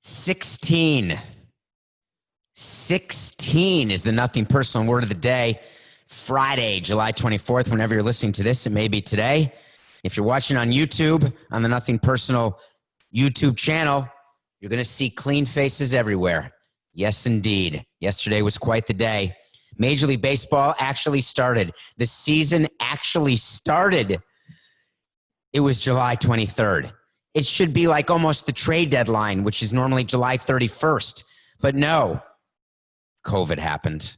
16. 16 is the nothing personal word of the day. Friday, July 24th, whenever you're listening to this, it may be today. If you're watching on YouTube, on the Nothing Personal YouTube channel, you're going to see clean faces everywhere. Yes, indeed. Yesterday was quite the day. Major League Baseball actually started. The season actually started. It was July 23rd. It should be like almost the trade deadline, which is normally July 31st. But no, COVID happened.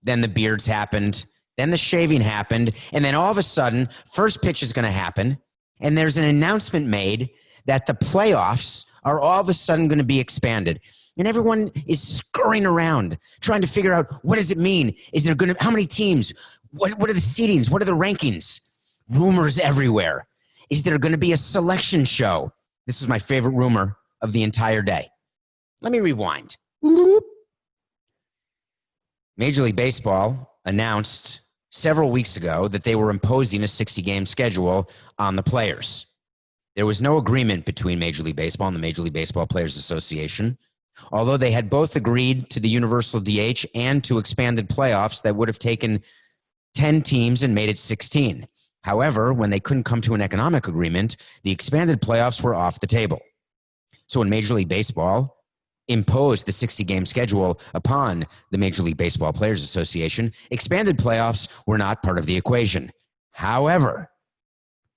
Then the beards happened. Then the shaving happened. And then all of a sudden, first pitch is going to happen. And there's an announcement made that the playoffs are all of a sudden going to be expanded. And everyone is scurrying around, trying to figure out, what does it mean? Is there going to, how many teams? What are the seedings? What are the rankings? Rumors everywhere. Is there going to be a selection show? This was my favorite rumor of the entire day. Let me rewind. Major League Baseball announced several weeks ago that they were imposing a 60-game schedule on the players. There was no agreement between Major League Baseball and the Major League Baseball Players Association, although they had both agreed to the universal DH and to expanded playoffs that would have taken 10 teams and made it 16. However, when they couldn't come to an economic agreement, the expanded playoffs were off the table. So when Major League Baseball imposed the 60-game schedule upon the Major League Baseball Players Association, expanded playoffs were not part of the equation. However,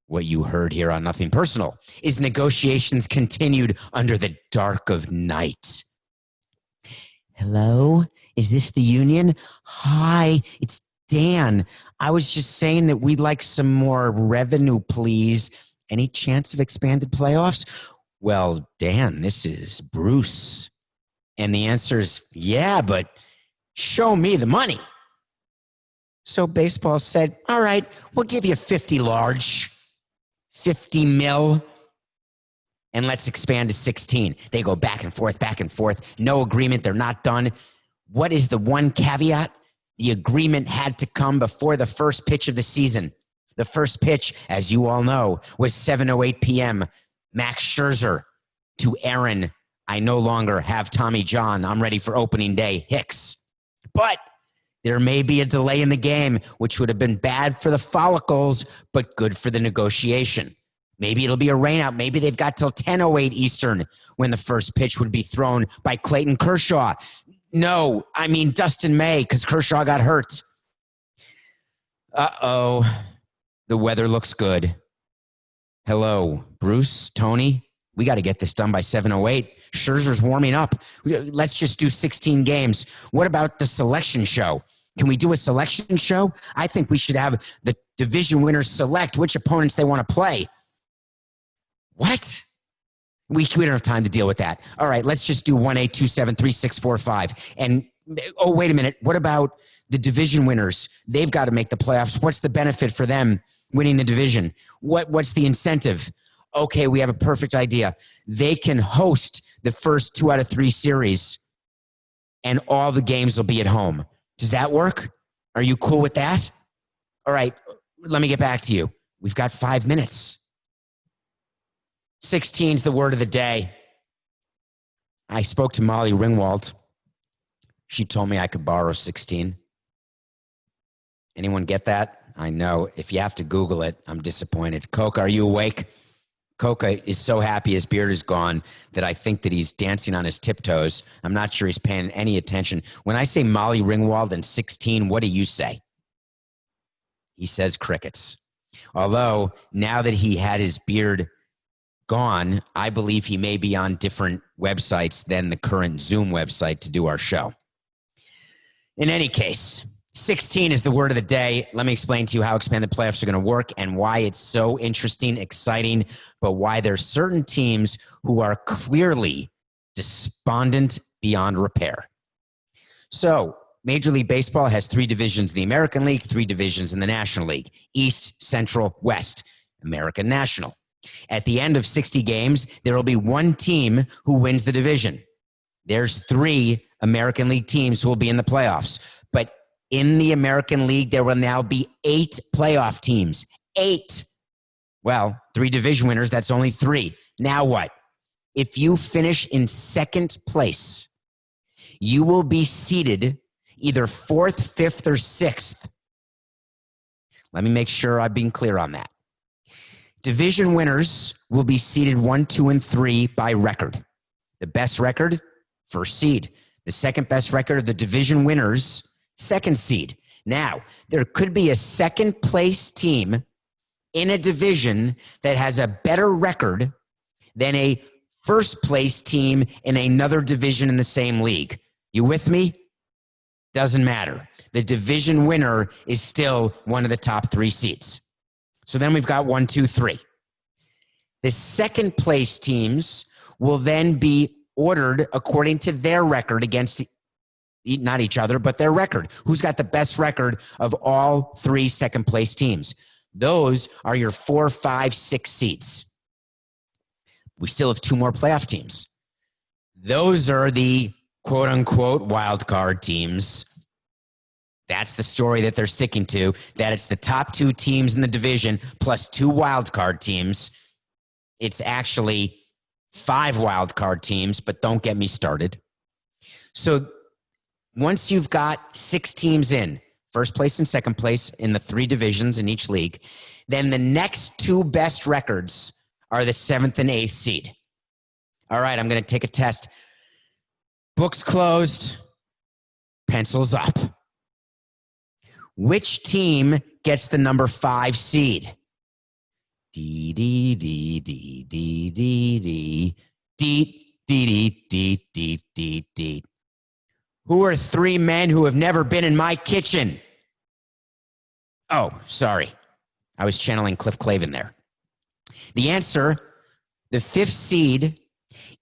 what you heard here on Nothing Personal is negotiations continued under the dark of night. Hello? Is this the union? Hi, it's Dan. I was just saying that we'd like some more revenue, please. Any chance of expanded playoffs? Well, Dan, this is Bruce. And the answer is, yeah, but show me the money. So baseball said, all right, we'll give you 50 large, 50 mil, and let's expand to 16. They go back and forth, no agreement. They're not done. What is the one caveat? The agreement had to come before the first pitch of the season. The first pitch, as you all know, was 7:08 p.m. Max Scherzer to Aaron, I no longer have Tommy John. I'm ready for opening day, Hicks. But there may be a delay in the game, which would have been bad for the follicles, but good for the negotiation. Maybe it'll be a rainout. Maybe they've got till 10:08 Eastern when the first pitch would be thrown by Clayton Kershaw. No, I mean Dustin May, because Kershaw got hurt. Uh-oh. The weather looks good. Hello, Bruce, Tony. We got to get this done by 7:08. Scherzer's warming up. Let's just do 16 games. What about the selection show? Can we do a selection show? I think we should have the division winners select which opponents they want to play. What? We don't have time to deal with that. All right, let's just do 1-827-3645. And, oh, wait a minute. What about the division winners? They've got to make the playoffs. What's the benefit for them winning the division? What's the incentive? Okay, we have a perfect idea. They can host the first 2 out of 3 series, and all the games will be at home. Does that work? Are you cool with that? All right, let me get back to you. We've got 5 minutes. 16's the word of the day. I spoke to Molly Ringwald. She told me I could borrow 16. Anyone get that? I know. If you have to Google it, I'm disappointed. Coca, are you awake? Coca is so happy his beard is gone that I think that he's dancing on his tiptoes. I'm not sure he's paying any attention. When I say Molly Ringwald and 16, what do you say? He says crickets. Although, now that he had his beard gone, I believe he may be on different websites than the current Zoom website to do our show. In any case, 16 is the word of the day. Let me explain to you how expanded playoffs are going to work and why it's so interesting, exciting, but why there's certain teams who are clearly despondent beyond repair. So, Major League Baseball has 3 divisions in the American League, 3 divisions in the National League: East, Central, West, American National. At the end of 60 games, there will be 1 team who wins the division. There's 3 American League teams who will be in the playoffs. But in the American League, there will now be 8 playoff teams. 8. Well, 3 division winners, that's only 3. Now what? if you finish in second place, you will be seated either fourth, fifth, or sixth. Let me make sure I've been clear on that. Division winners will be seeded 1, 2, and 3 by record. The best record, first seed. The second best record of the division winners, second seed. Now, there could be a second place team in a division that has a better record than a first place team in another division in the same league. You with me? Doesn't matter. The division winner is still one of the top 3 seeds. So then we've got 1, 2, 3. The second place teams will then be ordered according to their record against not each other, but their record. Who's got the best record of all 3 second place teams? Those are your 4, 5, 6 seeds. We still have 2 more playoff teams. Those are the quote unquote wild card teams. That's the story that they're sticking to, that it's the top 2 teams in the division plus 2 wild card teams. It's actually 5 wild card teams, but don't get me started. So once you've got 6 teams in, first place and second place in the 3 divisions in each league, then the next 2 best records are the 7th and 8th seed. All right, I'm going to take a test. Books closed, pencils up. Which team gets the number 5 seed? D D D D D D D D D D D D D. Who are 3 men who have never been in my kitchen? Oh, sorry. I was channeling Cliff Clavin there. The answer, the 5th seed,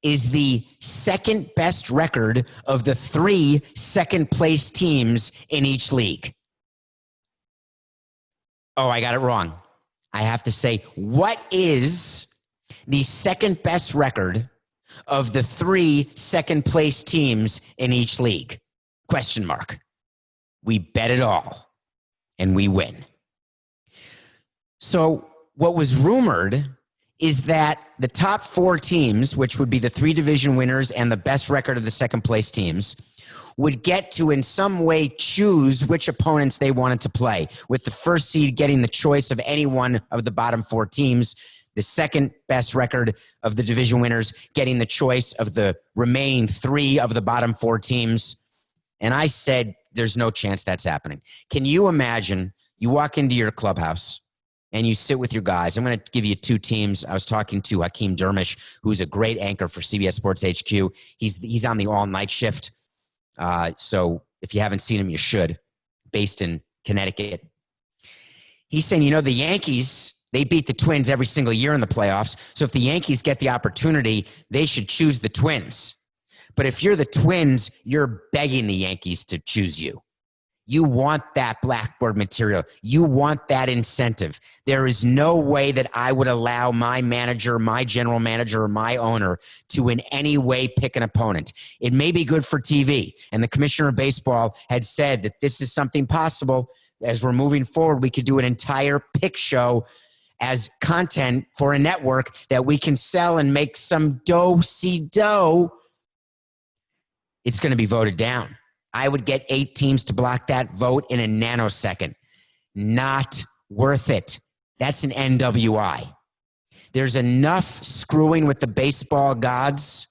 is the second best record of the 3 second place teams in each league. Oh, I got it wrong. I have to say, what is the second best record of the 3 second place teams in each league? Question mark. We bet it all and we win. So what was rumored is that the top 4 teams, which would be the 3 division winners and the best record of the second place teams, would get to in some way choose which opponents they wanted to play, with the first seed getting the choice of any one of the bottom 4 teams, the second best record of the division winners getting the choice of the remaining 3 of the bottom 4 teams. And I said, there's no chance that's happening. Can you imagine you walk into your clubhouse and you sit with your guys? I'm going to give you 2 teams. I was talking to Hakeem Dermish, who's a great anchor for CBS Sports HQ. He's on the all-night shift. So if you haven't seen him, you should. Based in Connecticut. He's saying, the Yankees, they beat the Twins every single year in the playoffs. So if the Yankees get the opportunity, they should choose the Twins. But if you're the Twins, you're begging the Yankees to choose you. You want that blackboard material. You want that incentive. There is no way that I would allow my manager, my general manager, or my owner to in any way pick an opponent. It may be good for TV. And the commissioner of baseball had said that this is something possible. As we're moving forward, we could do an entire pick show as content for a network that we can sell and make some dough. It's going to be voted down. I would get 8 teams to block that vote in a nanosecond. Not worth it. That's an NWI. There's enough screwing with the baseball gods.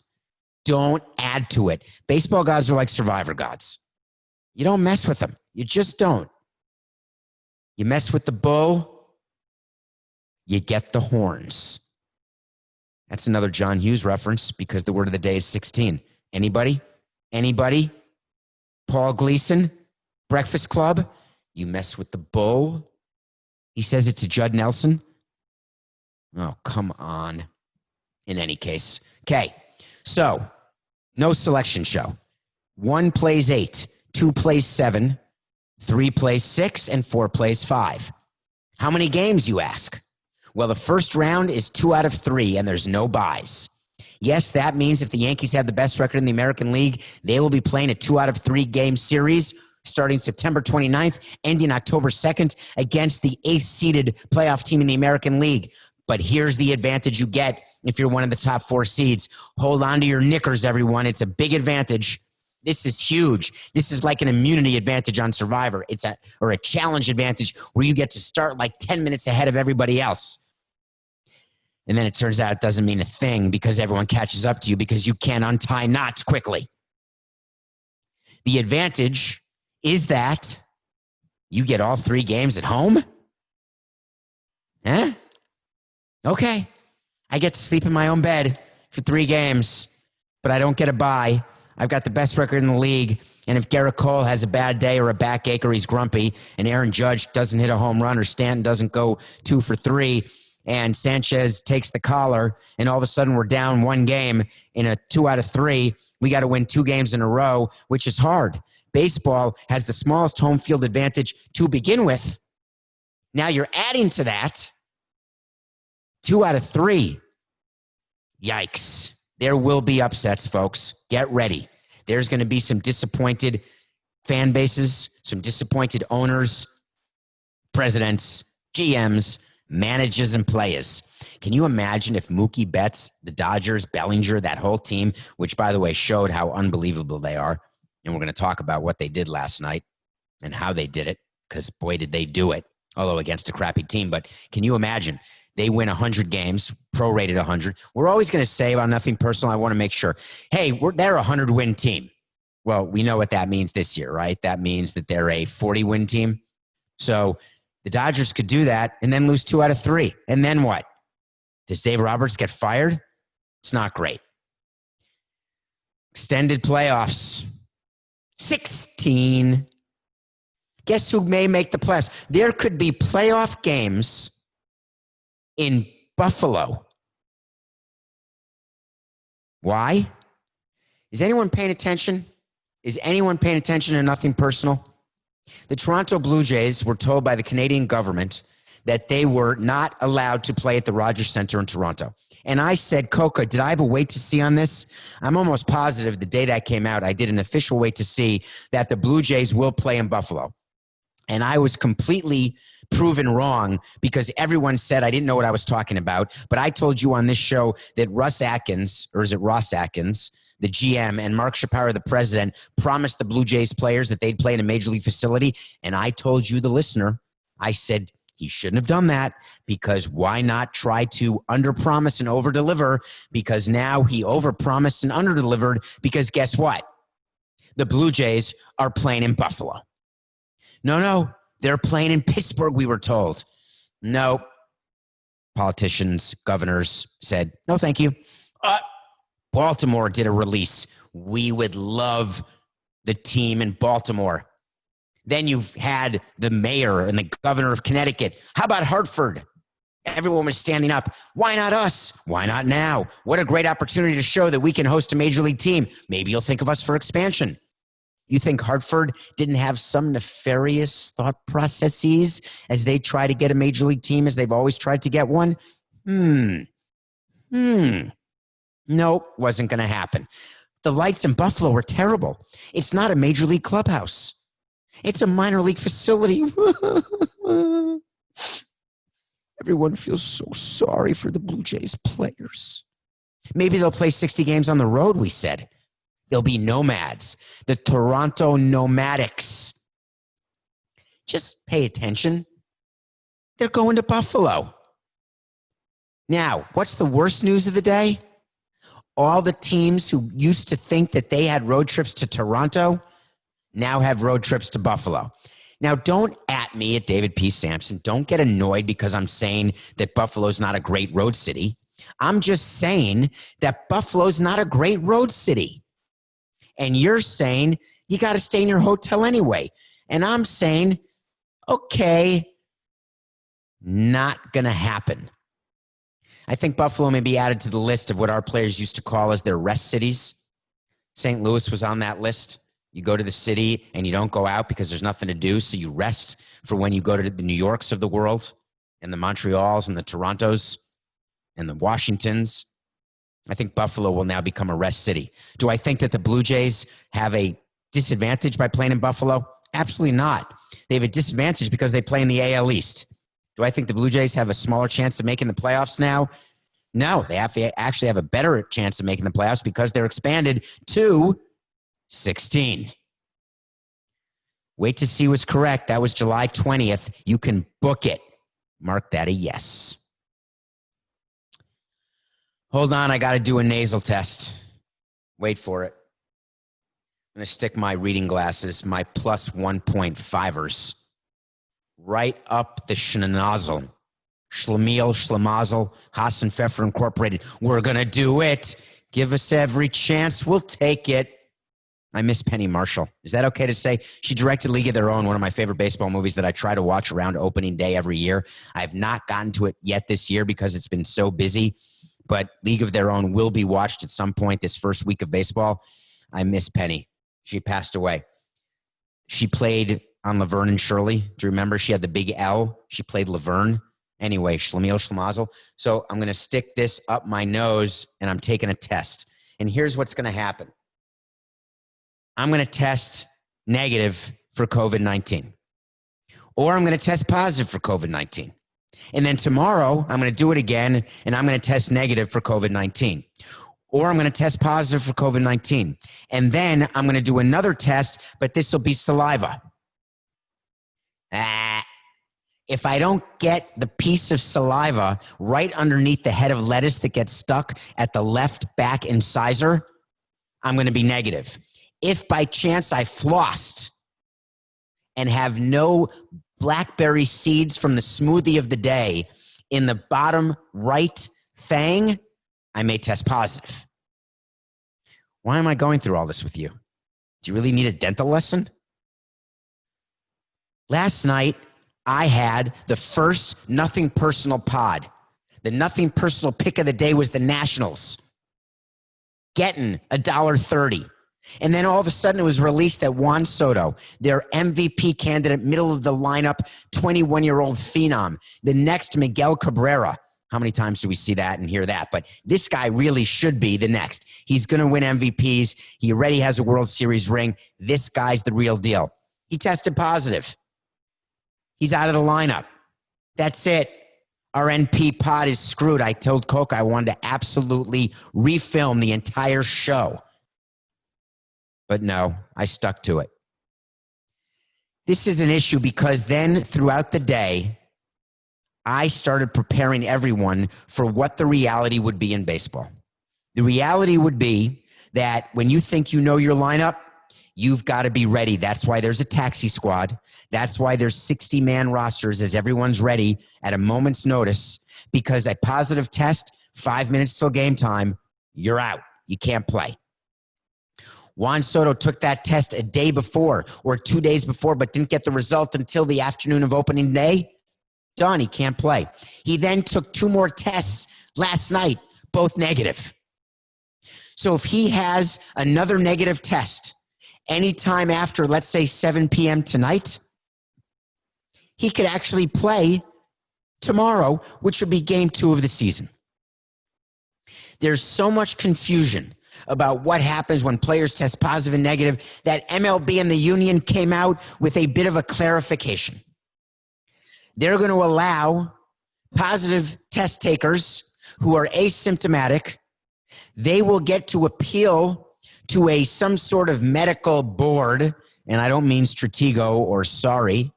Don't add to it. Baseball gods are like survivor gods. You don't mess with them. You just don't. You mess with the bull, you get the horns. That's another John Hughes reference because the word of the day is 16. Anybody? Paul Gleason, Breakfast Club, you mess with the bull. He says it to Judd Nelson. Oh, come on. In any case. Okay, so no selection show. 1 plays 8, 2 plays 7, 3 plays 6, and 4 plays 5. How many games, you ask? Well, the first round is 2 out of 3, and there's no byes. Yes, that means if the Yankees have the best record in the American League, they will be playing a 2 out of 3 game series starting September 29th, ending October 2nd against the 8th seeded playoff team in the American League. But here's the advantage you get if you're one of the top 4 seeds. Hold on to your knickers, everyone. It's a big advantage. This is huge. This is like an immunity advantage on Survivor. Or a challenge advantage where you get to start like 10 minutes ahead of everybody else. And then it turns out it doesn't mean a thing because everyone catches up to you because you can't untie knots quickly. The advantage is that you get all 3 games at home. Huh? Okay. I get to sleep in my own bed for 3 games, but I don't get a bye. I've got the best record in the league. And if Garrett Cole has a bad day or a backache or he's grumpy and Aaron Judge doesn't hit a home run or Stanton doesn't go 2 for 3 and Sanchez takes the collar and all of a sudden we're down 1 game in a 2 out of 3, we got to win 2 games in a row, which is hard. Baseball has the smallest home field advantage to begin with. Now you're adding to that 2 out of 3. Yikes. There will be upsets, folks. Get ready. There's going to be some disappointed fan bases, some disappointed owners, presidents, GMs, managers, and players. Can you imagine if Mookie Betts, the Dodgers, Bellinger, that whole team, which, by the way, showed how unbelievable they are, and we're going to talk about what they did last night and how they did it, because, boy, did they do it, although against a crappy team. But can you imagine? They win 100 games, prorated 100. We're always going to say about nothing personal. I want to make sure, hey, they're a 100-win team. Well, we know what that means this year, right? That means that they're a 40-win team. So the Dodgers could do that and then lose 2 out of 3. And then what? Does Dave Roberts get fired? It's not great. Extended playoffs. 16. Guess who may make the playoffs? There could be playoff games in Buffalo. Why? Is anyone paying attention? Is anyone paying attention to nothing personal? The Toronto Blue Jays were told by the Canadian government that they were not allowed to play at the Rogers Centre in Toronto. And I said, Coca, did I have a wait to see on this? I'm almost positive the day that came out, I did an official wait to see that the Blue Jays will play in Buffalo. And I was completely proven wrong because everyone said I didn't know what I was talking about. But I told you on this show that Russ Atkins, or is it Ross Atkins, the GM, and Mark Shapiro, the president, promised the Blue Jays players that they'd play in a major league facility. And I told you, the listener, I said he shouldn't have done that because why not try to underpromise and overdeliver? Because now he overpromised and underdelivered because guess what? The Blue Jays are playing in Buffalo. No, they're playing in Pittsburgh, we were told. No. Politicians, governors said, no, thank you. Baltimore did a release. We would love the team in Baltimore. Then you've had the mayor and the governor of Connecticut. How about Hartford? Everyone was standing up. Why not us? Why not now? What a great opportunity to show that we can host a major league team. Maybe you'll think of us for expansion. You think Hartford didn't have some nefarious thought processes as they try to get a major league team as they've always tried to get one? Nope, wasn't going to happen. The lights in Buffalo were terrible. It's not a major league clubhouse. It's a minor league facility. Everyone feels so sorry for the Blue Jays players. Maybe they'll play 60 games on the road, we said. There'll be nomads, the Toronto Nomadics. Just pay attention. They're going to Buffalo. Now, what's the worst news of the day? All the teams who used to think that they had road trips to Toronto now have road trips to Buffalo. Now, don't at me at David P. Samson. Don't get annoyed because I'm saying that Buffalo's not a great road city. I'm just saying that Buffalo's not a great road city. And you're saying you got to stay in your hotel anyway. And I'm saying, okay, not going to happen. I think Buffalo may be added to the list of what our players used to call as their rest cities. St. Louis was on that list. You go to the city and you don't go out because there's nothing to do, so you rest for when you go to the New Yorks of the world and the Montreals and the Torontos and the Washingtons. I think Buffalo will now become a rest city. Do I think that the Blue Jays have a disadvantage by playing in Buffalo? Absolutely not. They have a disadvantage because they play in the AL East. Do I think the Blue Jays have a smaller chance of making the playoffs now? No, they actually have a better chance of making the playoffs because they're expanded to 16. Wait to see what's correct. That was July 20th. You can book it. Mark that a yes. Hold on, I got to do a nasal test. Wait for it. I'm going to stick my reading glasses, my plus 1.5ers, right up the schnozzle. Schlemiel, Schlemazel, Haas and Pfeffer Incorporated. We're going to do it. Give us every chance. We'll take it. I miss Penny Marshall. Is that okay to say? She directed League of Their Own, one of my favorite baseball movies that I try to watch around opening day every year. I have not gotten to it yet this year because it's been so busy, but League of Their Own will be watched at some point this first week of baseball. I miss Penny. She passed away. She played on Laverne and Shirley. Do you remember? She had the big L. She played Laverne. Anyway, Schlemiel, Schlemazel. So I'm going to stick this up my nose, and I'm taking a test. And here's what's going to happen. I'm going to test negative for COVID-19. Or I'm going to test positive for COVID-19. And then tomorrow, I'm going to do it again, and I'm going to test negative for COVID-19. Or I'm going to test positive for COVID-19. And then I'm going to do another test, but this will be saliva. If I don't get the piece of saliva right underneath the head of lettuce that gets stuck at the left back incisor, I'm going to be negative. If by chance I flossed and have no blackberry seeds from the smoothie of the day in the bottom right fang, I may test positive. Why am I going through all this with you? Do you really need a dental lesson? Last night, I had the first Nothing Personal pod. The Nothing Personal pick of the day was the Nationals getting $1.30. And then all of a sudden it was released that Juan Soto, their MVP candidate, middle of the lineup, 21-year-old phenom, the next Miguel Cabrera. How many times do we see that and hear that? But this guy really should be the next. He's going to win MVPs. He already has a World Series ring. This guy's the real deal. He tested positive. He's out of the lineup. That's it. Our NP pod is screwed. I told Coke I wanted to absolutely refilm the entire show. But no, I stuck to it. This is an issue because then throughout the day, I started preparing everyone for what the reality would be in baseball. The reality would be that when you think you know your lineup, you've got to be ready. That's why there's a taxi squad. That's why there's 60-man rosters as everyone's ready at a moment's notice, because a positive test, 5 minutes till game time, you're out. You can't play. Juan Soto took that test a day before or 2 days before, but didn't get the result until the afternoon of opening day. Done. He can't play. He then took 2 more tests last night, both negative. So if he has another negative test anytime after, let's say, 7 p.m. tonight, he could actually play tomorrow, which would be game 2 of the season. There's so much confusion about what happens when players test positive and negative that MLB and the union came out with a bit of a clarification. They're going to allow positive test takers who are asymptomatic. They will get to appeal to some sort of medical board, and I don't mean Stratego or Sorry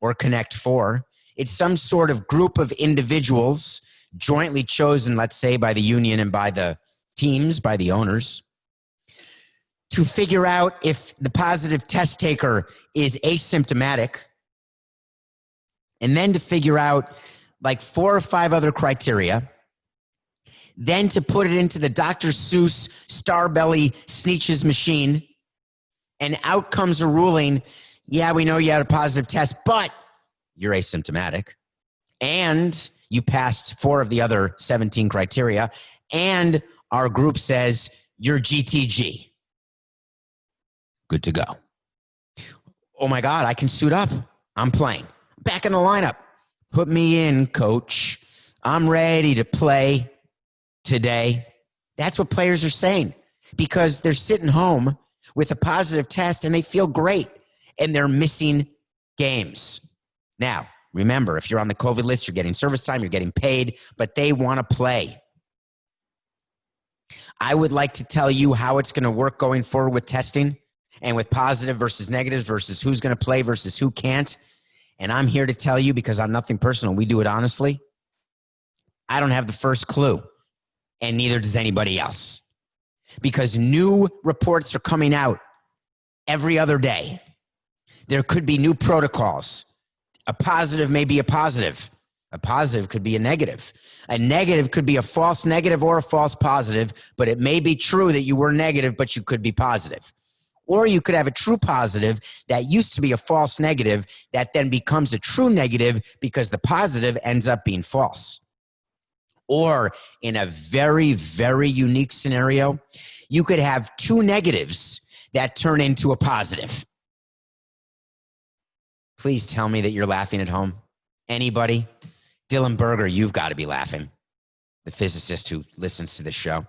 or Connect 4. It's some sort of group of individuals jointly chosen, let's say, by the union and by the teams, by the owners, to figure out if the positive test taker is asymptomatic, and then to figure out like 4 or 5 other criteria, then to put it into the Dr. Seuss Starbelly Sneetches machine, and out comes a ruling, yeah, we know you had a positive test, but you're asymptomatic, and you passed 4 of the other 17 criteria, and our group says you're GTG. Good to go. Oh my God, I can suit up. I'm playing. Back in the lineup. Put me in, coach. I'm ready to play today. That's what players are saying because they're sitting home with a positive test and they feel great and they're missing games. Now, Remember, if you're on the COVID list, you're getting service time, you're getting paid, but they want to play. I would like to tell you how it's going to work going forward with testing and with positive versus negatives versus who's going to play versus who can't. And I'm here to tell you, because I'm nothing personal, we do it honestly. I don't have the first clue, and neither does anybody else, because new reports are coming out every other day. There could be new protocols. A positive may be a positive. A positive could be a negative. A negative could be a false negative or a false positive, but it may be true that you were negative, but you could be positive. Or you could have a true positive that used to be a false negative that then becomes a true negative because the positive ends up being false. Or in a very, very unique scenario, you could have two negatives that turn into a positive. Please tell me that you're laughing at home. Anybody? Dylan Berger, you've got to be laughing. The physicist who listens to this show.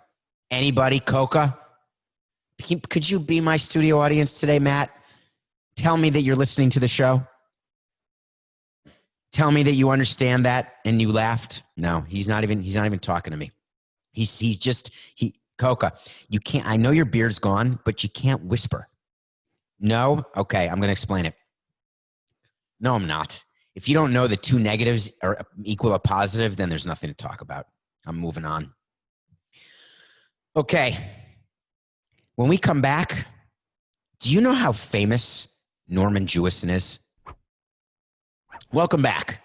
Anybody? Coca? Could you be my studio audience today, Matt? Tell me that you're listening to the show. Tell me that you understand that and you laughed. No, he's not even talking to me. Coca, you can't, I know your beard's gone, but you can't whisper. No? Okay, I'm going to explain it. No, I'm not. If you don't know the two negatives are equal a positive, then there's nothing to talk about. I'm moving on. Okay. When we come back, do you know how famous Norman Jewison is? Welcome back.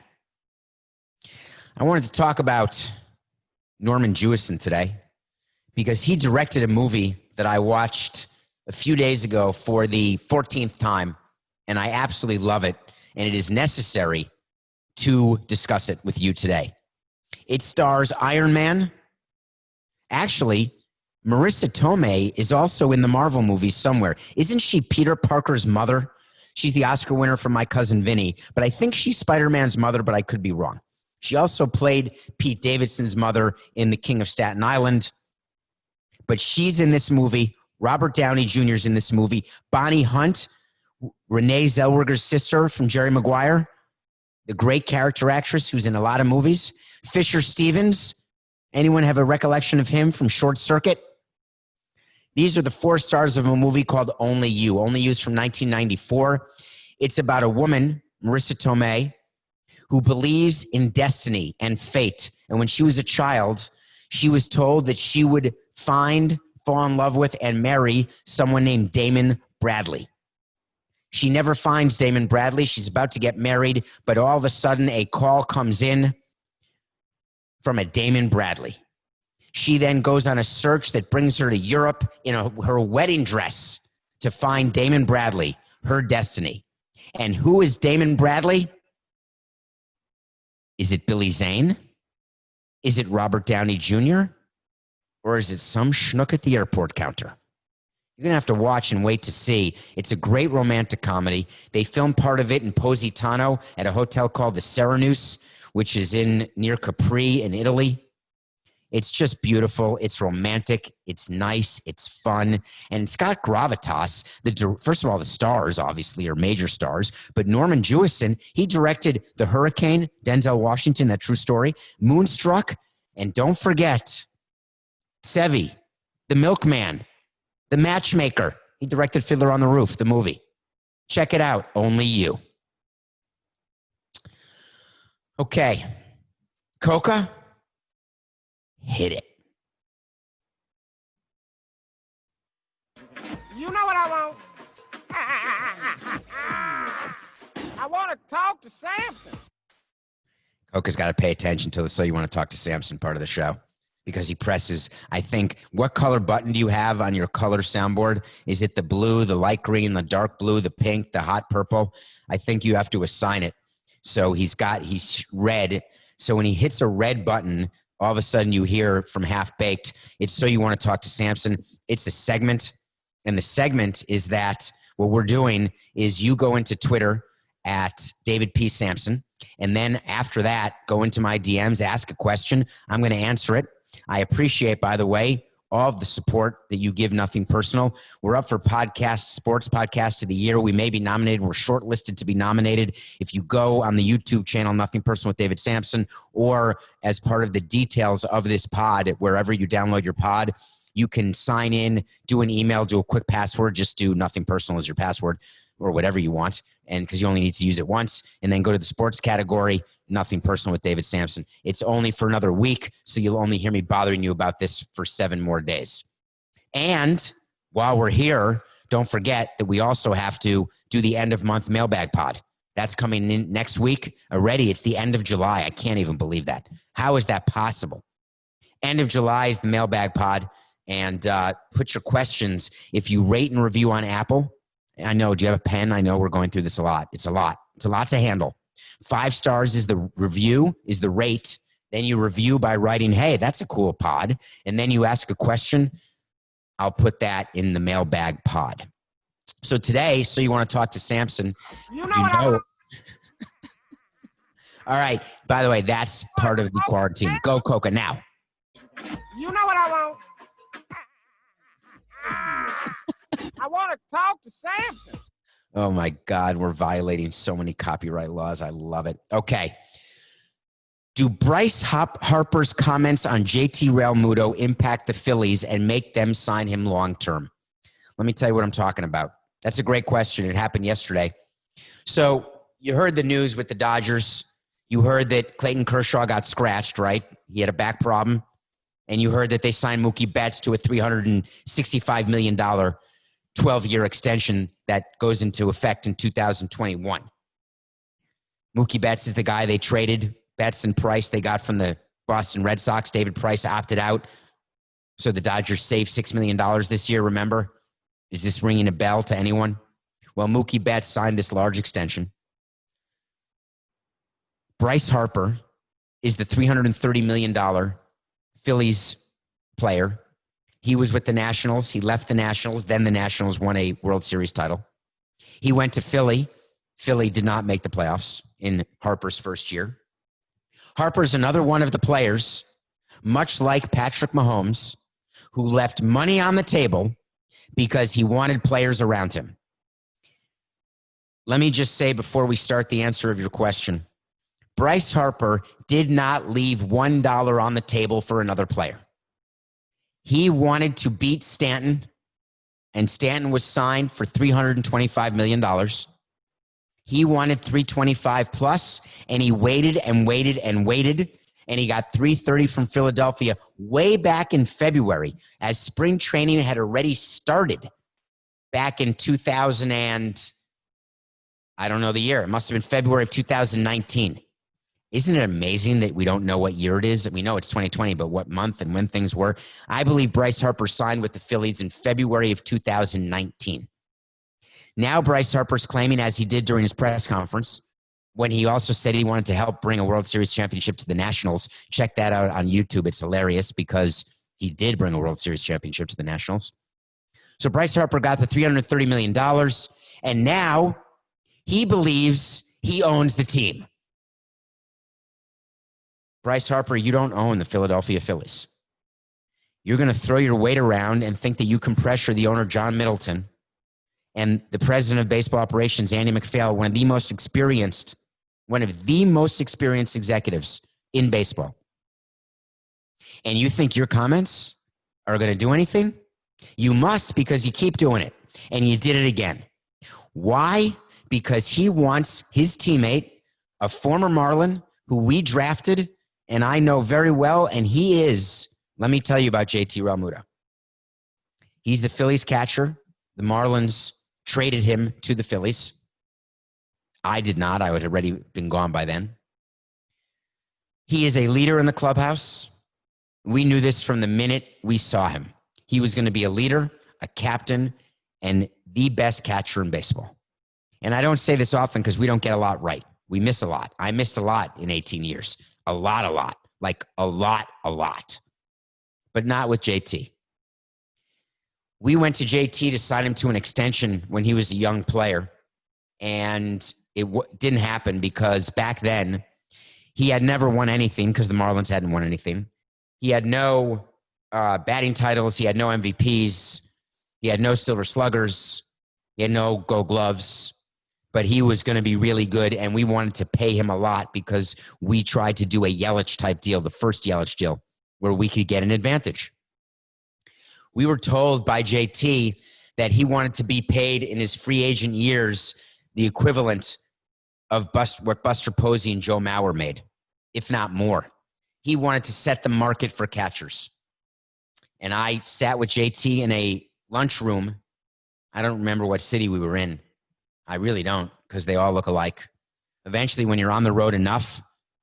I wanted to talk about Norman Jewison today because he directed a movie that I watched a few days ago for the 14th time, and I absolutely love it. And it is necessary to discuss it with you today. It stars Iron Man. Actually, Marissa Tomei is also in the Marvel movies somewhere. Isn't she Peter Parker's mother? She's the Oscar winner for My Cousin Vinny, but I think she's Spider-Man's mother, but I could be wrong. She also played Pete Davidson's mother in The King of Staten Island, but she's in this movie. Robert Downey Jr. is in this movie. Bonnie Hunt, Renee Zellweger's sister from Jerry Maguire, the great character actress who's in a lot of movies. Fisher Stevens, anyone have a recollection of him from Short Circuit? These are the four stars of a movie called Only You. Only You is from 1994. It's about a woman, Marissa Tomei, who believes in destiny and fate. And when she was a child, she was told that she would fall in love with, and marry someone named Damon Bradley. She never finds Damon Bradley. She's about to get married, but all of a sudden a call comes in from a Damon Bradley. She then goes on a search that brings her to Europe in her wedding dress to find Damon Bradley, her destiny. And who is Damon Bradley? Is it Billy Zane? Is it Robert Downey Jr.? Or is it some schnook at the airport counter? You're going to have to watch and wait to see. It's a great romantic comedy. They filmed part of it in Positano at a hotel called the Serenus, which is near Capri in Italy. It's just beautiful. It's romantic. It's nice. It's fun. And it's got gravitas. First of all, the stars, obviously, are major stars. But Norman Jewison, he directed The Hurricane, Denzel Washington, that true story, Moonstruck, and don't forget, Sevi, The Milkman, The Matchmaker. He directed Fiddler on the Roof, the movie. Check it out. Only You. Okay. Coca, hit it. You know what I want? I want to talk to Samson. Coca's got to pay attention to the So You Want to Talk to Samson part of the show, because he presses, I think, what color button do you have on your color soundboard? Is it the blue, the light green, the dark blue, the pink, the hot purple? I think you have to assign it. So he's red. So when he hits a red button, all of a sudden you hear from Half Baked, it's So You Want to Talk to Samson. It's a segment. And the segment is that what we're doing is you go into Twitter at David P. Samson. And then after that, go into my DMs, ask a question. I'm going to answer it. I appreciate, by the way, all of the support that you give Nothing Personal. We're up for sports podcast of the year. We may be nominated. We're shortlisted to be nominated. If you go on the YouTube channel, Nothing Personal with David Samson, or as part of the details of this pod, wherever you download your pod, you can sign in, do an email, do a quick password, just do Nothing Personal as your password or whatever you want. And because you only need to use it once, and then go to the sports category, Nothing Personal with David Samson. It's only for another week, so you'll only hear me bothering you about this for 7 more days. And while we're here, don't forget that we also have to do the end of month mailbag pod. That's coming in next week already. It's the end of July. I can't even believe that. How is that possible? End of July is the mailbag pod. And put your questions. If you rate and review on Apple, I know, do you have a pen? I know we're going through this a lot. It's a lot. It's a lot to handle. 5 stars is the review, is the rate. Then you review by writing, hey, that's a cool pod. And then you ask a question. I'll put that in the mailbag pod. So today, so you want to talk to Samson. You know what I want. All right. By the way, that's part of the quarantine. Go, Coca, now. You know what I want. I want to talk to Samson. Oh, my God. We're violating so many copyright laws. I love it. Okay. Do Bryce Harper's comments on JT Realmuto impact the Phillies and make them sign him long-term? Let me tell you what I'm talking about. That's a great question. It happened yesterday. So you heard the news with the Dodgers. You heard that Clayton Kershaw got scratched, right? He had a back problem. And you heard that they signed Mookie Betts to a $365 million 12-year extension that goes into effect in 2021. Mookie Betts is the guy they traded. Betts and Price they got from the Boston Red Sox. David Price opted out. So the Dodgers saved $6 million this year, remember? Is this ringing a bell to anyone? Well, Mookie Betts signed this large extension. Bryce Harper is the $330 million Phillies player. He was with the Nationals. He left the Nationals. Then the Nationals won a World Series title. He went to Philly. Philly did not make the playoffs in Harper's first year. Harper's another one of the players, much like Patrick Mahomes, who left money on the table because he wanted players around him. Let me just say before we start the answer of your question, Bryce Harper did not leave $1 on the table for another player. He wanted to beat Stanton, and Stanton was signed for $325 million. He wanted $325 plus, and he waited and waited and waited, and he got $330 from Philadelphia way back in February, as spring training had already started back in 2000 and I don't know the year. It must have been February of 2019. Isn't it amazing that we don't know what year it is? We know it's 2020, but what month and when things were? I believe Bryce Harper signed with the Phillies in February of 2019. Now Bryce Harper's claiming, as he did during his press conference, when he also said he wanted to help bring a World Series championship to the Nationals. Check that out on YouTube. It's hilarious because he did bring a World Series championship to the Nationals. So Bryce Harper got the $330 million, and now he believes he owns the team. Bryce Harper, you don't own the Philadelphia Phillies. You're going to throw your weight around and think that you can pressure the owner, John Middleton, and the president of baseball operations, Andy McPhail, one of the most experienced executives in baseball. And you think your comments are going to do anything? You must, because you keep doing it. And you did it again. Why? Because he wants his teammate, a former Marlin who we drafted and I know very well, and he is, let me tell you about JT Realmuto. He's the Phillies catcher. The Marlins traded him to the Phillies. I did not. I would have already been gone by then. He is a leader in the clubhouse. We knew this from the minute we saw him. He was going to be a leader, a captain, and the best catcher in baseball. And I don't say this often because we don't get a lot right. We miss a lot. I missed a lot in 18 years. A lot. Like a lot. But not with JT. We went to JT to sign him to an extension when he was a young player. And it didn't happen because back then he had never won anything because the Marlins hadn't won anything. He had no batting titles. He had no MVPs. He had no silver sluggers. He had no gold gloves. But he was going to be really good, and we wanted to pay him a lot because we tried to do a Yelich-type deal, the first Yelich deal, where we could get an advantage. We were told by JT that he wanted to be paid in his free agent years the equivalent of what Buster Posey and Joe Mauer made, if not more. He wanted to set the market for catchers. And I sat with JT in a lunchroom. I don't remember what city we were in. I really don't, because they all look alike. Eventually, when you're on the road enough,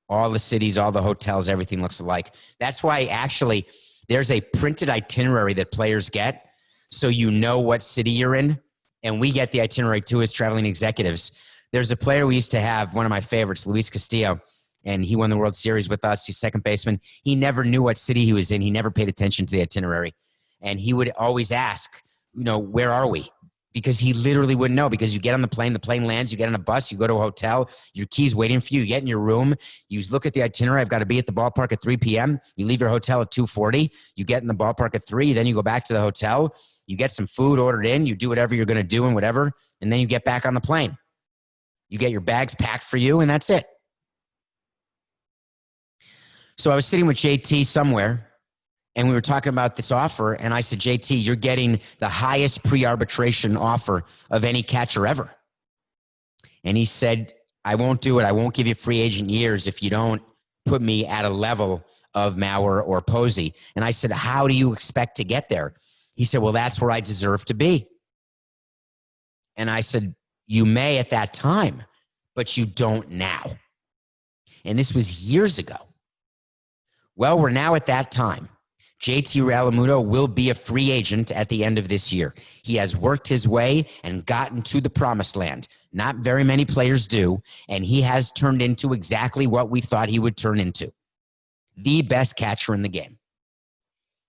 all the cities, all the hotels, everything looks alike. That's why actually there's a printed itinerary that players get so you know what city you're in. And we get the itinerary too as traveling executives. There's a player we used to have, one of my favorites, Luis Castillo, and he won the World Series with us. He's second baseman. He never knew what city he was in. He never paid attention to the itinerary. And he would always ask, where are we? Because he literally wouldn't know, because you get on the plane lands, you get on a bus, you go to a hotel, your key's waiting for you, you get in your room, you look at the itinerary, I've got to be at the ballpark at 3 p.m., you leave your hotel at 2:40, you get in the ballpark at 3, then you go back to the hotel, you get some food ordered in, you do whatever you're going to do and whatever, and then you get back on the plane. You get your bags packed for you, and that's it. So I was sitting with JT somewhere, and we were talking about this offer, and I said, JT, you're getting the highest pre-arbitration offer of any catcher ever. And he said, I won't do it. I won't give you free agent years if you don't put me at a level of Mauer or Posey. And I said, how do you expect to get there? He said, well, that's where I deserve to be. And I said, you may at that time, but you don't now. And this was years ago. Well, we're now at that time. JT Realmuto will be a free agent at the end of this year. He has worked his way and gotten to the promised land. Not very many players do, and he has turned into exactly what we thought he would turn into. The best catcher in the game.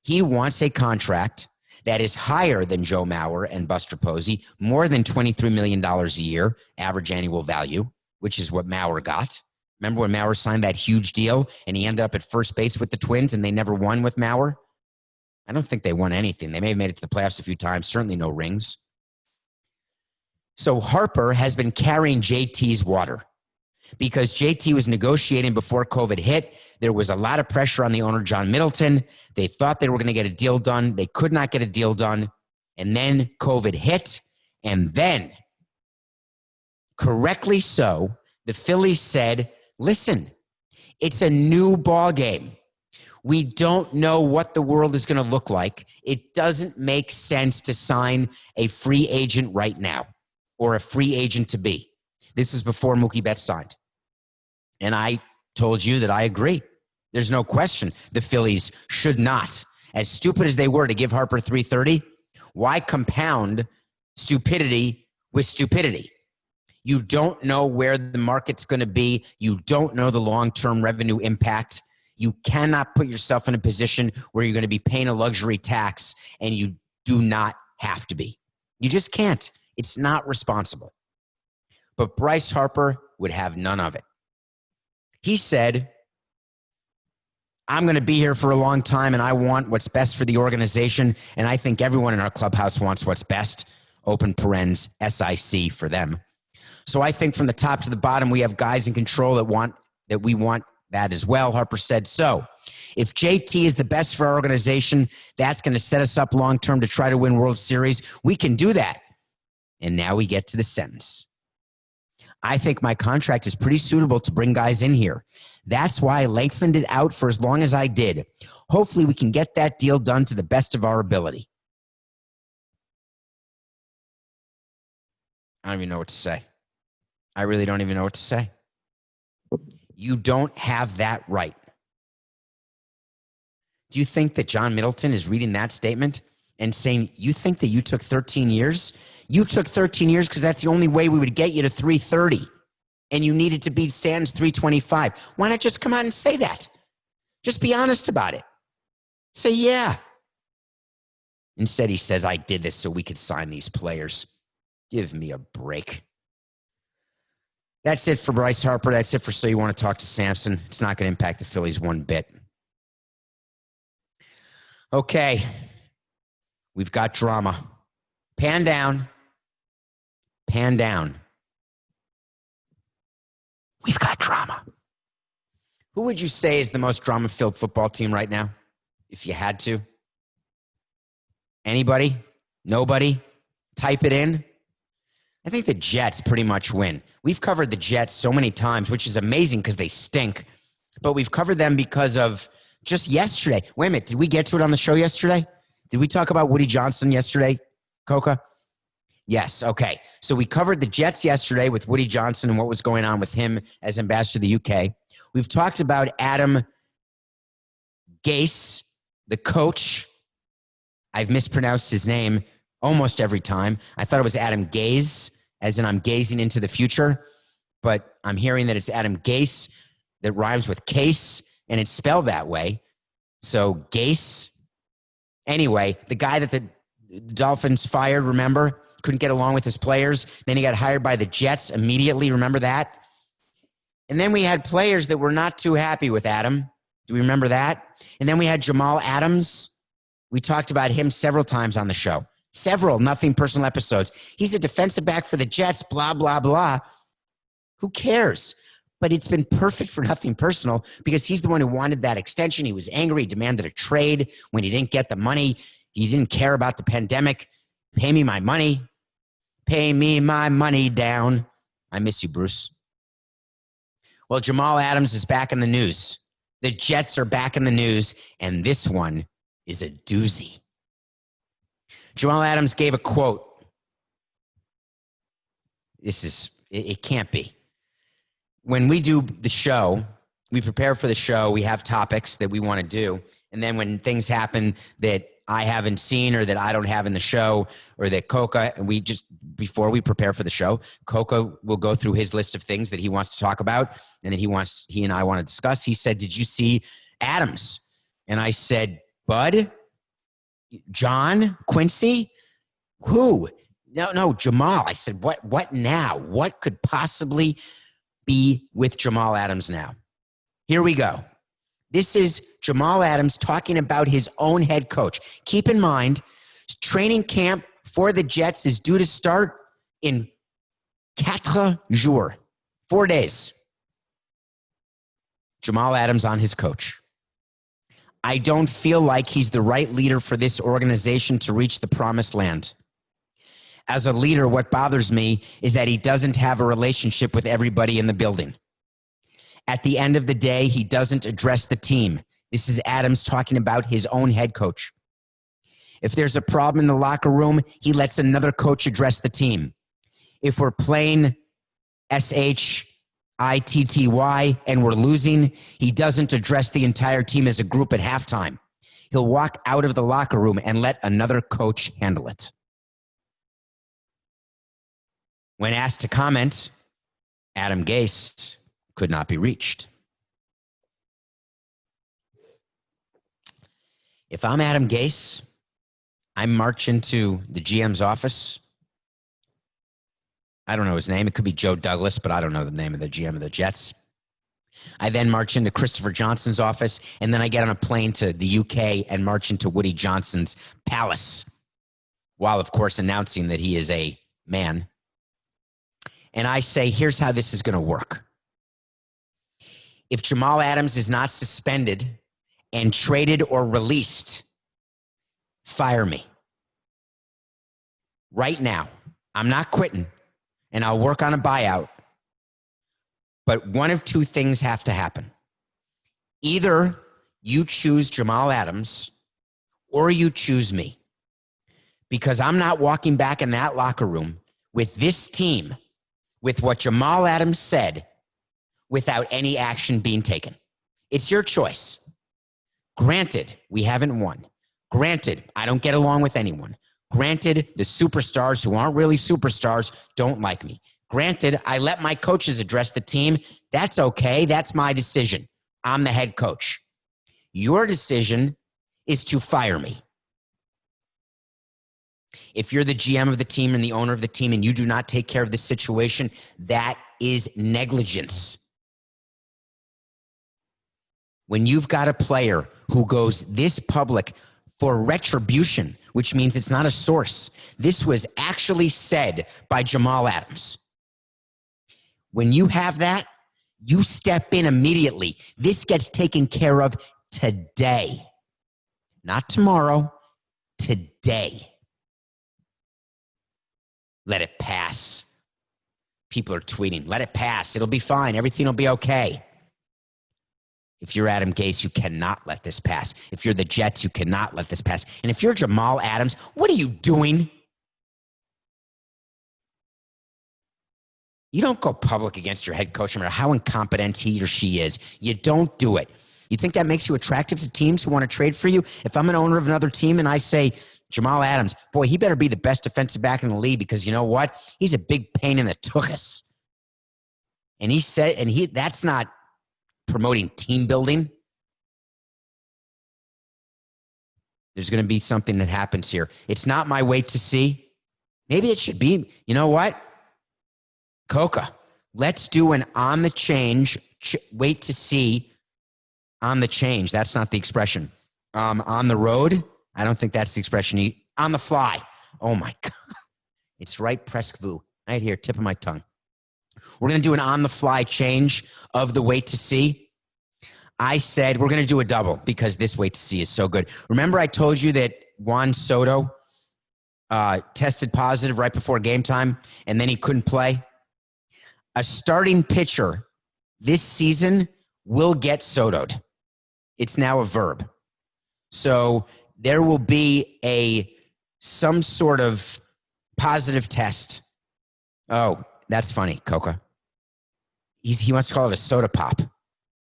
He wants a contract that is higher than Joe Mauer and Buster Posey, more than $23 million a year, average annual value, which is what Mauer got. Remember when Mauer signed that huge deal and he ended up at first base with the Twins and they never won with Mauer? I don't think they won anything. They may have made it to the playoffs a few times, certainly no rings. So Harper has been carrying JT's water because JT was negotiating before COVID hit. There was a lot of pressure on the owner, John Middleton. They thought they were going to get a deal done. They could not get a deal done. And then COVID hit. And then, correctly so, the Phillies said, listen, it's a new ball game. We don't know what the world is going to look like. It doesn't make sense to sign a free agent right now or a free agent to be. This is before Mookie Betts signed. And I told you that I agree. There's no question the Phillies should not, as stupid as they were to give Harper $330, why compound stupidity with stupidity? You don't know where the market's going to be. You don't know the long-term revenue impact. You cannot put yourself in a position where you're going to be paying a luxury tax, and you do not have to be. You just can't. It's not responsible. But Bryce Harper would have none of it. He said, I'm going to be here for a long time, and I want what's best for the organization, and I think everyone in our clubhouse wants what's best, open parens, SIC for them. So I think from the top to the bottom, we have guys in control that we want that as well. Harper said, so if JT is the best for our organization, that's going to set us up long-term to try to win World Series. We can do that. And now we get to the sentence. I think my contract is pretty suitable to bring guys in here. That's why I lengthened it out for as long as I did. Hopefully we can get that deal done to the best of our ability. I don't even know what to say. I really don't even know what to say. You don't have that right. Do you think that John Middleton is reading that statement and saying, you think that you took 13 years? You took 13 years because that's the only way we would get you to 330. And you needed to beat Stan's 325. Why not just come out and say that? Just be honest about it. Say, yeah. Instead, he says, I did this so we could sign these players. Give me a break. That's it for Bryce Harper. That's it for So You Want to Talk to Samson. It's not going to impact the Phillies one bit. Okay. We've got drama. Pan down. Pan down. We've got drama. Who would you say is the most drama-filled football team right now, if you had to? Anybody? Nobody? Type it in. I think the Jets pretty much win. We've covered the Jets so many times, which is amazing because they stink. But we've covered them because of just yesterday. Wait a minute. Did we get to it on the show yesterday? Did we talk about Woody Johnson yesterday, Coca? Yes. Okay. So we covered the Jets yesterday with Woody Johnson and what was going on with him as ambassador to the UK. We've talked about Adam Gase, the coach. I've mispronounced his name almost every time. I thought it was Adam Gaze, as in I'm gazing into the future. But I'm hearing that it's Adam Gase that rhymes with case, and it's spelled that way. So Gase. Anyway, the guy that the Dolphins fired, remember? Couldn't get along with his players. Then he got hired by the Jets immediately. Remember that? And then we had players that were not too happy with Adam. Do we remember that? And then we had Jamal Adams. We talked about him several times on the show. Several nothing personal episodes. He's a defensive back for the Jets, blah, blah, blah. Who cares? But it's been perfect for nothing personal because he's the one who wanted that extension. He was angry. He demanded a trade when he didn't get the money. He didn't care about the pandemic. Pay me my money. Pay me my money down. I miss you, Bruce. Well, Jamal Adams is back in the news. The Jets are back in the news, and this one is a doozy. Jamal Adams gave a quote. It can't be. When we do the show, we prepare for the show, we have topics that we want to do, and then when things happen that I haven't seen or that I don't have in the show or that Coca, and we just, before we prepare for the show, Coca will go through his list of things that he wants to talk about and that he and I want to discuss. He said, "Did you see Adams?" And I said, "Bud? John? Quincy? Who?" No, Jamal. I said, what now? What could possibly be with Jamal Adams now? Here we go. This is Jamal Adams talking about his own head coach. Keep in mind, training camp for the Jets is due to start in 4 jours, 4 days. Jamal Adams on his coach. "I don't feel like he's the right leader for this organization to reach the promised land. As a leader, what bothers me is that he doesn't have a relationship with everybody in the building. At the end of the day, he doesn't address the team." This is Adams talking about his own head coach. "If there's a problem in the locker room, he lets another coach address the team. If we're playing SHITTY and we're losing, he doesn't address the entire team as a group at halftime. He'll walk out of the locker room and let another coach handle it." When asked to comment, Adam Gase could not be reached. If I'm Adam Gase, I march into the GM's office. I don't know his name. It could be Joe Douglas, but I don't know the name of the GM of the Jets. I then march into Christopher Johnson's office, and then I get on a plane to the UK and march into Woody Johnson's palace, while, of course, announcing that he is a man. And I say, here's how this is going to work. If Jamal Adams is not suspended and traded or released, fire me. Right now. I'm not quitting, and I'll work on a buyout. But one of two things have to happen. Either you choose Jamal Adams or you choose me. Because I'm not walking back in that locker room with this team, with what Jamal Adams said, without any action being taken. It's your choice. Granted, we haven't won. Granted, I don't get along with anyone. Granted, the superstars who aren't really superstars don't like me. Granted, I let my coaches address the team. That's okay. That's my decision. I'm the head coach. Your decision is to fire me. If you're the GM of the team and the owner of the team and you do not take care of this situation, that is negligence. When you've got a player who goes this public for retribution, which means it's not a source. This was actually said by Jamal Adams. When you have that, you step in immediately. This gets taken care of today. Not tomorrow, today. Let it pass. People are tweeting, let it pass. It'll be fine. Everything will be okay. If you're Adam Gase, you cannot let this pass. If you're the Jets, you cannot let this pass. And if you're Jamal Adams, what are you doing? You don't go public against your head coach, no matter how incompetent he or she is. You don't do it. You think that makes you attractive to teams who want to trade for you? If I'm an owner of another team and I say, Jamal Adams, boy, he better be the best defensive back in the league because you know what? He's a big pain in the tuchus. And that's not promoting team building. There's going to be something that happens here. It's not my wait to see. Maybe it should be. You know what? Coca, let's do an on the change, wait to see on the change. That's not the expression. On the road. I don't think that's the expression. On the fly. Oh my God. It's right presque vous. Right here, tip of my tongue. We're going to do an on the fly change of the wait to see. I said we're going to do a double because this wait to see is so good. Remember I told you that Juan Soto tested positive right before game time and then he couldn't play? A starting pitcher this season will get Soto'd. It's now a verb. So there will be some sort of positive test. Oh, that's funny, Coca. He wants to call it a soda pop.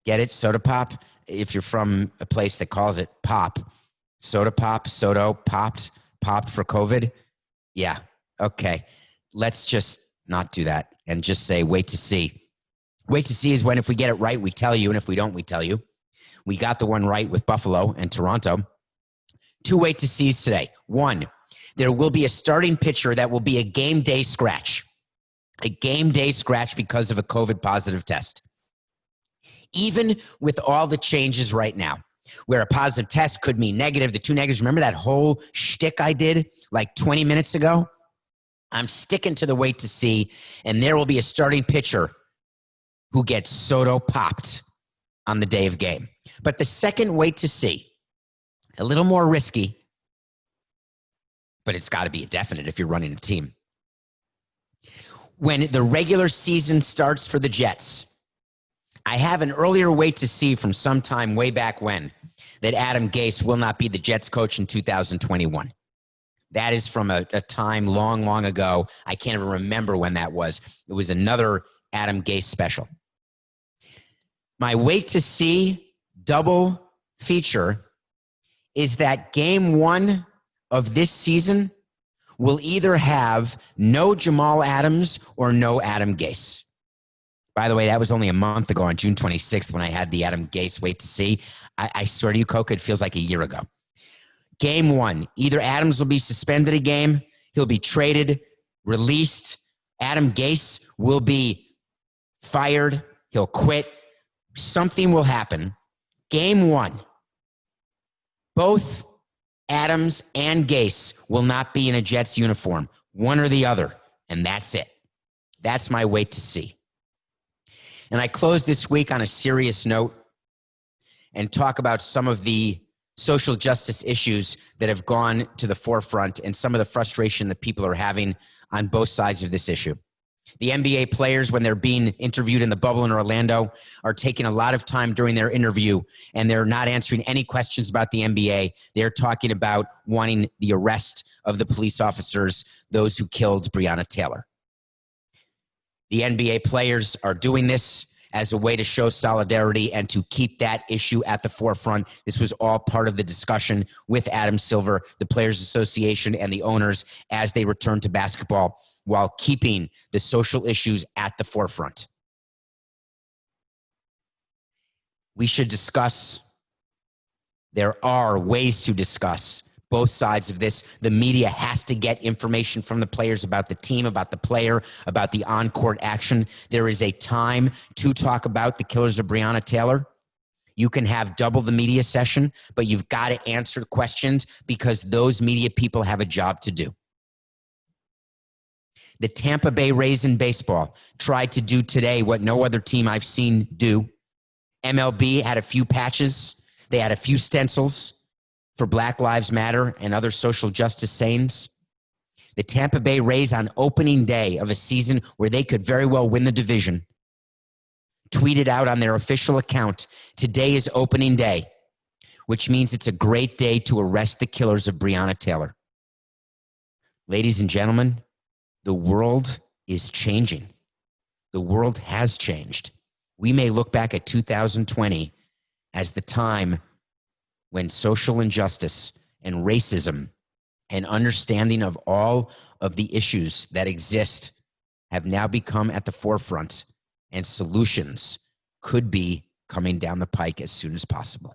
Get it? Soda pop? If you're from a place that calls it pop. Soda pop, Soto, popped for COVID. Yeah, okay. Let's just not do that and just say wait to see. Wait to see is when if we get it right, we tell you, and if we don't, we tell you. We got the one right with Buffalo and Toronto. 2 wait to sees today. 1, there will be a starting pitcher that will be a game day scratch. A game day scratch because of a COVID positive test. Even with all the changes right now, where a positive test could mean negative, the 2 negatives, remember that whole shtick I did like 20 minutes ago? I'm sticking to the wait to see, and there will be a starting pitcher who gets Soto popped on the day of game. But the second wait to see, a little more risky, but it's got to be a definite if you're running a team. When the regular season starts for the Jets, I have an earlier wait to see from sometime way back when that Adam Gase will not be the Jets coach in 2021. That is from a time long, long ago. I can't even remember when that was. It was another Adam Gase special. My wait to see double feature is that game 1 of this season will either have no Jamal Adams or no Adam Gase. By the way, that was only a month ago on June 26th when I had the Adam Gase wait to see. I swear to you, Coca, it feels like a year ago. Game 1, either Adams will be suspended a game, he'll be traded, released, Adam Gase will be fired, he'll quit, something will happen. Game 1, both Adams and Gase will not be in a Jets uniform, one or the other, and that's it. That's my wait to see. And I close this week on a serious note and talk about some of the social justice issues that have gone to the forefront and some of the frustration that people are having on both sides of this issue. The NBA players, when they're being interviewed in the bubble in Orlando, are taking a lot of time during their interview, and they're not answering any questions about the NBA. They're talking about wanting the arrest of the police officers, those who killed Breonna Taylor. The NBA players are doing this as a way to show solidarity and to keep that issue at the forefront. This was all part of the discussion with Adam Silver, the Players Association, and the owners as they return to basketball while keeping the social issues at the forefront. We should discuss. There are ways to discuss both sides of this. The media has to get information from the players about the team, about the player, about the on-court action. There is a time to talk about the killers of Breonna Taylor. You can have double the media session, but you've got to answer questions because those media people have a job to do. The Tampa Bay Rays in baseball tried to do today what no other team I've seen do. MLB had a few patches. They had a few stencils for Black Lives Matter and other social justice sayings. The Tampa Bay Rays on opening day of a season where they could very well win the division tweeted out on their official account, "Today is opening day," which means it's a great day to arrest the killers of Breonna Taylor. Ladies and gentlemen, the world is changing. The world has changed. We may look back at 2020 as the time when social injustice and racism and understanding of all of the issues that exist have now become at the forefront, and solutions could be coming down the pike as soon as possible.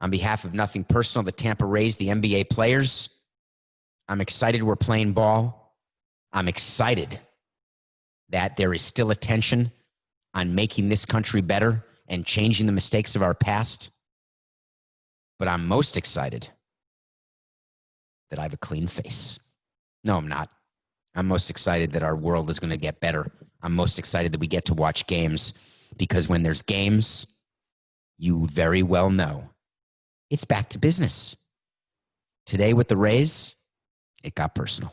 On behalf of Nothing Personal, the Tampa Rays, the NBA players, I'm excited we're playing ball. I'm excited that there is still attention on making this country better and changing the mistakes of our past. But I'm most excited that I have a clean face. No, I'm not. I'm most excited that our world is going to get better. I'm most excited that we get to watch games, because when there's games, you very well know it's back to business. Today with the Rays, it got personal.